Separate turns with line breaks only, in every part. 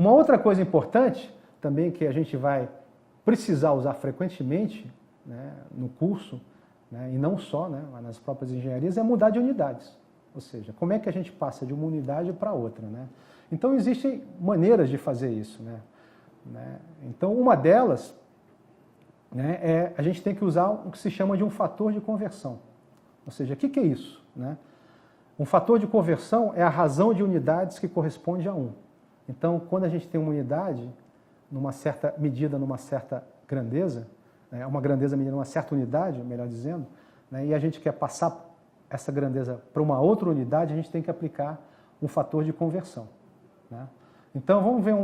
Uma outra coisa importante, também que a gente vai precisar usar frequentemente, né, no curso, né, e não só, né, mas nas próprias engenharias, é mudar de unidades. Ou seja, como é que a gente passa de uma unidade para outra, né? Então, existem maneiras de fazer isso, né? Então, uma delas, né, a gente tem que usar o que se chama de um fator de conversão. Ou seja, o que é isso, né? Um fator de conversão é a razão de unidades que corresponde a 1. Então, quando a gente tem uma unidade, numa certa medida, numa certa grandeza, né, uma grandeza medida numa certa unidade, melhor dizendo, né, e a gente quer passar essa grandeza para uma outra unidade, a gente tem que aplicar um fator de conversão, né? Então, vamos ver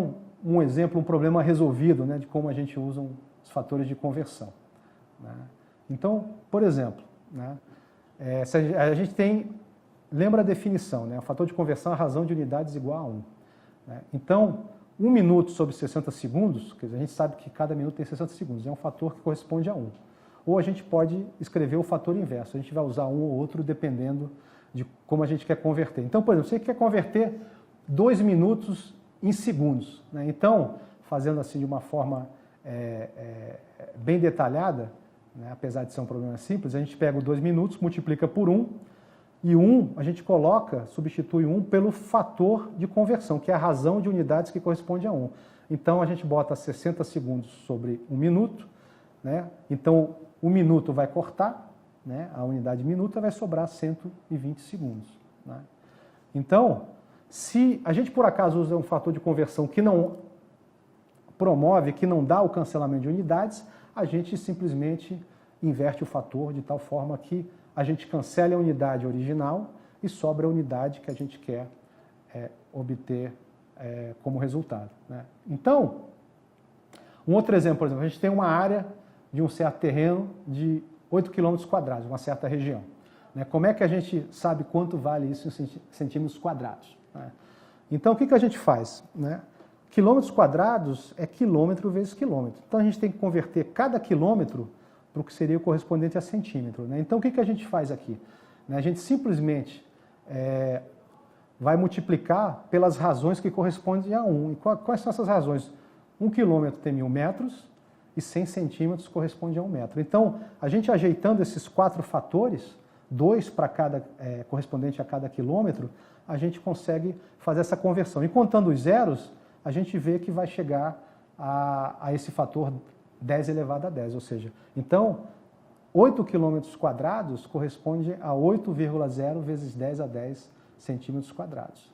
um exemplo, um problema resolvido, né, de como a gente usa os fatores de conversão, né? Então, por exemplo, né, se a gente tem, lembra a definição, né, o fator de conversão é a razão de unidades igual a 1. Né? Então, 1 minuto sobre 60 segundos, quer dizer, a gente sabe que cada minuto tem 60 segundos, é um fator que corresponde a 1. Ou a gente pode escrever o fator inverso, a gente vai usar um ou outro dependendo de como a gente quer converter. Então, por exemplo, você quer converter 2 minutos em segundos, né? Então, fazendo assim de uma forma bem detalhada, né, apesar de ser um problema simples, a gente pega os 2 minutos, multiplica por 1, e 1 a gente substitui 1 pelo fator de conversão, que é a razão de unidades que corresponde a 1. Então, a gente bota 60 segundos sobre 1 minuto, né? Então, 1 minuto vai cortar, né? A unidade minuto vai sobrar 120 segundos. Né? Então, se a gente por acaso usa um fator de conversão que não promove, que não dá o cancelamento de unidades, a gente simplesmente inverte o fator de tal forma que a gente cancele a unidade original e sobra a unidade que a gente quer obter como resultado. Né? Então, um outro exemplo, por exemplo, a gente tem uma área de um certo terreno de 8 km², uma certa região. Né? Como é que a gente sabe quanto vale isso em centímetros quadrados? Né? Então, o que a gente faz? Né? Quilômetros quadrados é quilômetro vezes quilômetro. Então, a gente tem que converter cada quilômetro para o que seria o correspondente a centímetro. Né? Então, o que a gente faz aqui? Né? A gente simplesmente vai multiplicar pelas razões que correspondem a 1. E quais são essas razões? 1 quilômetro tem 1000 metros e 100 centímetros corresponde a 1 metro. Então, a gente ajeitando esses 4 fatores, 2 para cada, correspondente a cada quilômetro, a gente consegue fazer essa conversão. E contando os zeros, a gente vê que vai chegar a esse fator 10 elevado a 10, ou seja, então, 8 km² corresponde a 8,0 vezes 10 a 10 centímetros quadrados.